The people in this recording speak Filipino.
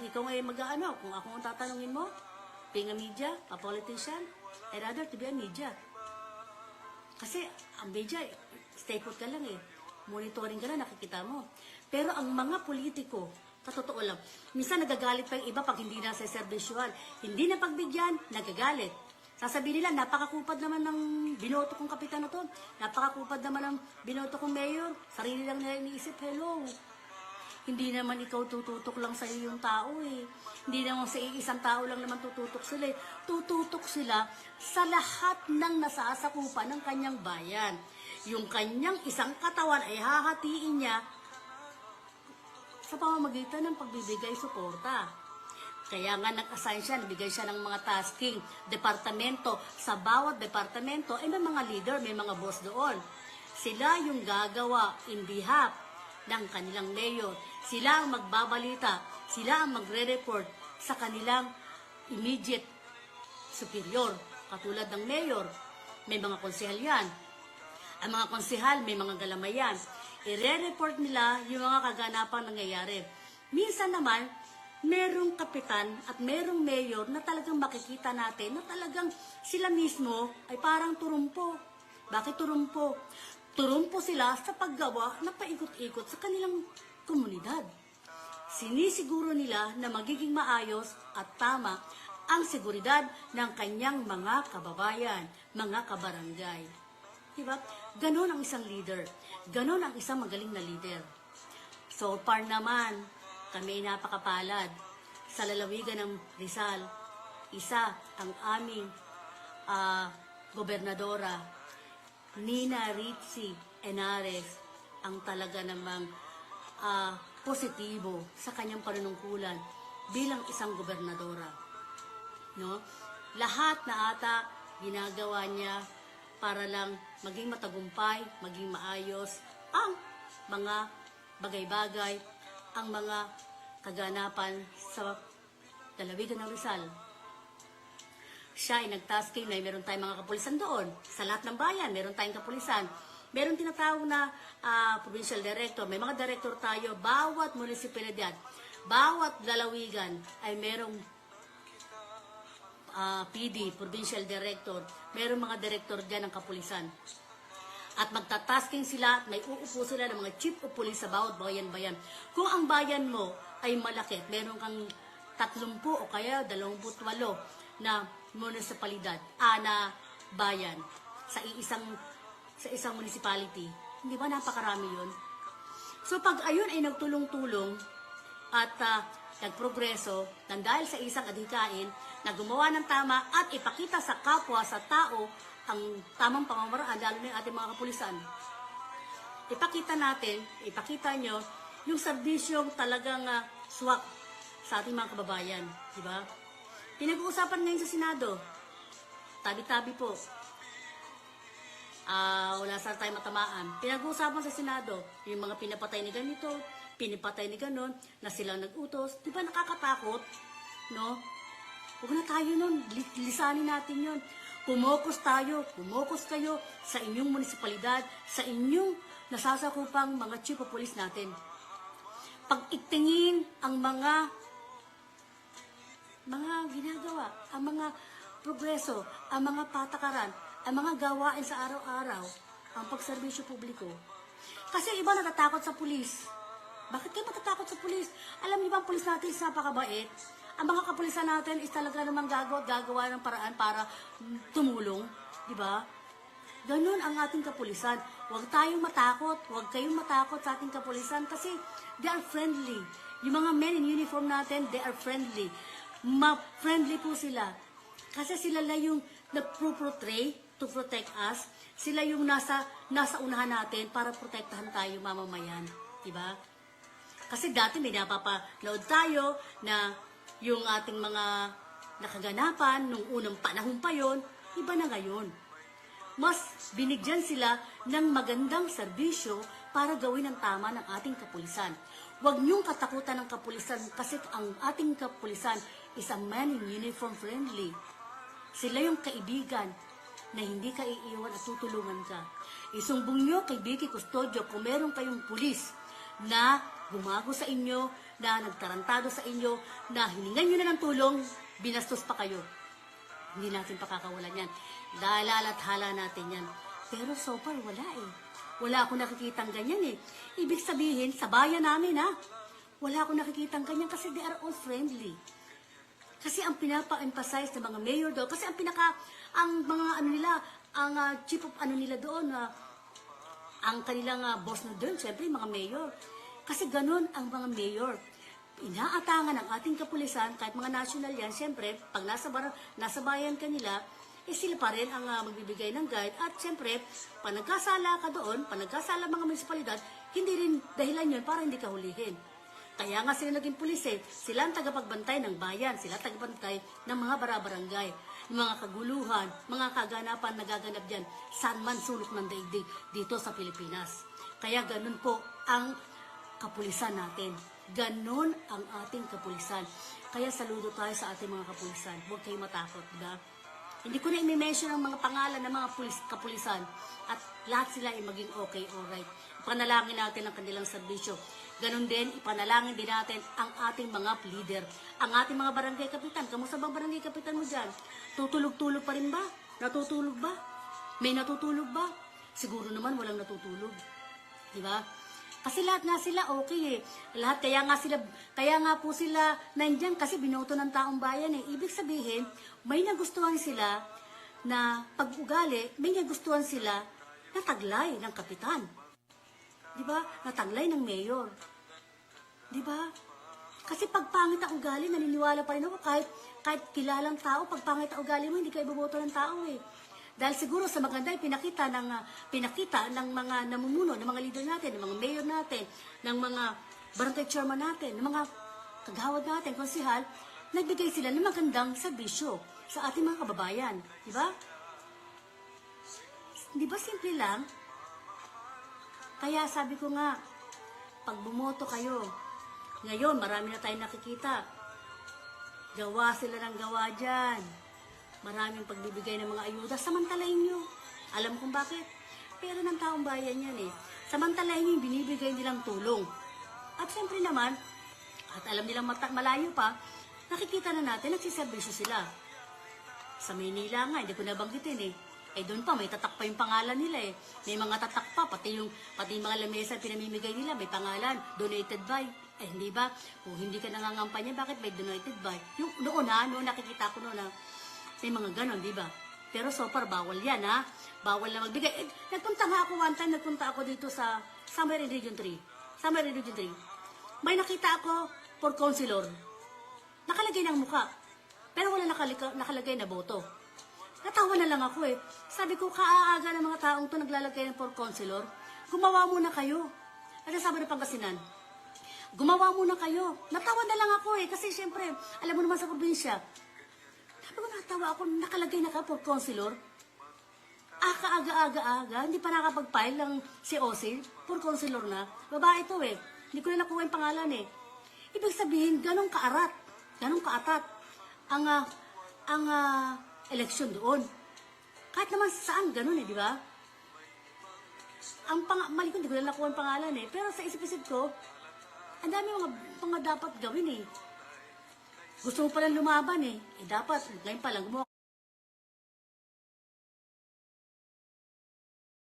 ikaw ay mag-ano, kung ako ang tatanungin mo, being a media, a politician, I'd rather to be a media. Kasi ang media, stay put ka lang eh. Monitoring ka lang, nakikita mo. Pero ang mga politiko, katotoo lang, minsan nagagalit pa yung iba pag hindi na sa serbisyuhan. Hindi na pagbigyan, nagagalit. Sasabihin nila, napakakupad naman ng binoto kong kapitan na to. Napakakupad naman ng binoto kong mayor. Sarili lang nila iniisip, hello. Hindi naman ikaw tututok lang sa iyo yung tao eh. Hindi naman sa isang tao lang naman tututok sila eh. Tututok sila sa lahat ng nasasakupan ng kanyang bayan. Yung kanyang isang katawan ay hahatiin niya sa pamamagitan ng pagbibigay suporta. Kaya nga nag-assign siya, nabigay siya ng mga tasking, departamento. Sa bawat departamento, ay may mga leader, may mga boss doon. Sila yung gagawa in behalf ng kanilang mayor. Sila ang magbabalita, sila ang magre-report sa kanilang immediate superior. Katulad ng mayor, may mga konsehal yan. Ang mga konsehal, may mga galamayan. I-report nila yung mga kaganapang nangyayari. Minsan naman, merong kapitan at merong mayor na talagang makikita natin na talagang sila mismo ay parang turumpo. Bakit turumpo? Turumpo sila sa paggawa na paikot-ikot sa kanilang komunidad. Sinisiguro nila na magiging maayos at tama ang seguridad ng kanyang mga kababayan, mga kabarangay. Diba? Ganon ang isang leader. Ganon ang isang magaling na leader. So far naman, kami ay napakapalad. Sa lalawigan ng Rizal, isa ang aming gobernadora, Nina Ritzy Henares, ang talaga namang positibo sa kanyang panunungkulan bilang isang gobernadora. No? Lahat na ata ginagawa niya para lang maging matagumpay, maging maayos ang mga bagay-bagay, ang mga kaganapan sa lalawigan ng Rizal. Siya ay nag-tasking na meron tayong mga kapulisan doon. Sa lahat ng bayan, meron tayong kapulisan. Meron tinatawag na provincial director. May mga director tayo. Bawat munisipalidad, bawat lalawigan ay merong PD, provincial director. Merong mga director dyan ng kapulisan. At magtatasking sila, may uupo sila ng mga chief of police sa bawat bayan-bayan. Kung ang bayan mo ay malaki, meron kang 30 o kaya 28 na munisipalidad, na bayan sa isang municipality. Hindi ba napakarami yun? So pag ayun ay nagtulong-tulong at nagprogreso nang dahil sa isang adhikain na gumawa ng tama at ipakita sa kapwa, sa tao, ang tamang pamamaraan, lalo na yung ating mga kapulisan. Ipakita nyo yung serbisyong talagang swak sa ating mga kababayan. Diba? Pinag-uusapan ngayon sa Senado. Tabi-tabi po. Wala sa tayo matamaan. Pinag-uusapan sa Senado, yung mga pinapatay ni ganito, pinipatay ni ganon, na silang nag-utos. Diba nakakatakot? No? Huwag na tayo nun. Lisanin natin yun. Kumokos kayo sa inyong munisipalidad, sa inyong nasasakupang mga chief of police natin. Pag-itingin ang mga ginagawa, ang mga progreso, ang mga patakaran, ang mga gawain sa araw-araw, ang pagserbisyo publiko. Kasi iba natatakot sa pulis. Bakit kayo matatakot sa pulis? Alam niyo ba ang pulis natin is napakabait? Ang mga kapulisan natin is talaga namang gagawa ng paraan para tumulong. Di ba? Ganun ang ating kapulisan. Huwag tayong matakot. Huwag kayong matakot sa ating kapulisan kasi they are friendly. Yung mga men in uniform natin, they are friendly. Ma-friendly po sila. Kasi sila lang yung nag-portray to protect us. Sila yung nasa unahan natin para protektahan tayo mamamayan. Diba? Kasi dati may napapanood tayo na yung ating mga nakaganapan nung unang panahon pa yon, iba na ngayon. Mas binigyan sila ng magandang serbisyo para gawin ang tama ng ating kapulisan. Huwag niyong katakutan ng kapulisan kasi ang ating kapulisan is a man in uniform friendly. Sila yung kaibigan na hindi ka iiwan at tutulungan ka. Isumbong nyo kay Vicky Custodio kung meron kayong pulis na gumago sa inyo, na nagtarantado sa inyo, na hiningan nyo na ng tulong, binastos pa kayo. Hindi natin pakakawalan yan. Dalalathala natin yan. Pero so far, wala eh. Wala akong nakikitang ganyan eh. Ibig sabihin, sa bayan namin ha, wala akong nakikitang ganyan kasi they are all friendly. Kasi ang pinapa-emphasize ng mga mayor doon, kasi ang mga ano nila, ang chief of ano nila doon, ang kanilang boss na doon, syempre mga mayor. Kasi ganun ang mga mayor. Inaatangan ng ating kapulisan, kahit mga national yan, syempre, pag nasa bayan kanila, sila pa rin ang magbibigay ng guide. At syempre, pag nagkasala ka doon, pag nagkasala mga munisipalidad, hindi rin dahilan yun para hindi ka hulihin. Kaya nga sila naging pulis eh. Sila ang tagapagbantay ng bayan. Sila tagapagbantay ng mga barabarangay, ng mga kaguluhan, mga kaganapan nagaganap dyan, saan man sulok ng daigdig dito sa Pilipinas. Kaya ganun po ang kapulisan natin. Ganun ang ating kapulisan. Kaya saludo tayo sa ating mga kapulisan. Huwag kayong matakot, diba? Hindi ko na i-mention ang mga pangalan ng mga kapulisan at lahat sila ay maging okay, alright. Ipanalangin natin ang kanilang serbisyo. Ganon din, ipanalangin din natin ang ating mga leader, ang ating mga barangay kapitan. Kamusta bang barangay kapitan mo dyan? Tutulog-tulog pa rin ba? Natutulog ba? May natutulog ba? Siguro naman walang natutulog. Diba? Kasi lahat nga sila okay eh. Lahat, kaya nga po sila nandyan kasi binoto ng taong bayan eh. Ibig sabihin, may nagustuhan sila na pag-ugali, may nagustuhan sila na taglay ng kapitan. Diba? Na taglay ng mayor. Diba? Kasi pag pangit ang ugali, naniniwala pa rin ako kahit kilalang tao, pag pangit ang ugali mo, hindi ka iboboto ng tao eh. Dahil siguro sa maganda ay pinakita ng mga namumuno, ng mga leader natin, ng mga mayor natin, ng mga barangay chairman natin, ng mga kagawad natin, konsihal, nagbigay sila ng magandang serbisyo sa ating mga kababayan. Di ba? Di ba simple lang? Kaya sabi ko nga, pag bumoto kayo, ngayon marami na tayong nakikita. Gawa sila ng gawa dyan. Maraming pagbibigay ng mga ayuda, samantalahin nyo. Alam kung bakit? Pero ng taong bayan yan eh. Samantalahin nyo yung binibigay nilang tulong. At siyempre naman, at alam nilang malayo pa, nakikita na natin, nagsiservisyo sila. Sa Maynila nga, hindi ko nabanggitin eh. Eh doon pa, may tatak pa yung pangalan nila eh. May mga tatak pa, pati yung mga lamesa pinamimigay nila, may pangalan, donated by. Eh hindi ba? Kung hindi ka nangangampanya, bakit may donated by? Yung noon nakikita ko noon na, may mga ganon, di ba? Pero so far, bawal yan, ha? Bawal na magbigay. Nagpunta nga ako one time, nagpunta ako dito sa somewhere in Region 3. Somewhere in Region 3. May nakita ako for councilor. Nakalagay ng mukha. Pero wala nakalagay na boto. Natawa na lang ako eh. Sabi ko, kaaaga ng mga taong to naglalagay ng for councilor. Gumawa muna kayo. Ano sabi ng Pangasinan? Gumawa muna kayo. Natawa na lang ako eh. Kasi syempre, alam mo naman sa probinsya, sabi ko, natawa ako, nakalagay na ka for councilor. Kaaga-aga-aga, hindi pa nakapag-file lang si Osil, for councilor na. Babae ito eh. Hindi ko na nakuha yung pangalan eh. Ibig sabihin, ganong kaatat ang eleksyon doon. Kahit naman saan, ganon eh, di ba? Mali ko, hindi ko na nakuha yung pangalan eh. Pero sa isip-isip ko, ang dami mga dapat gawin eh. Gusto mo palang lumaban eh. Dapat, ngayon pa lang gumawa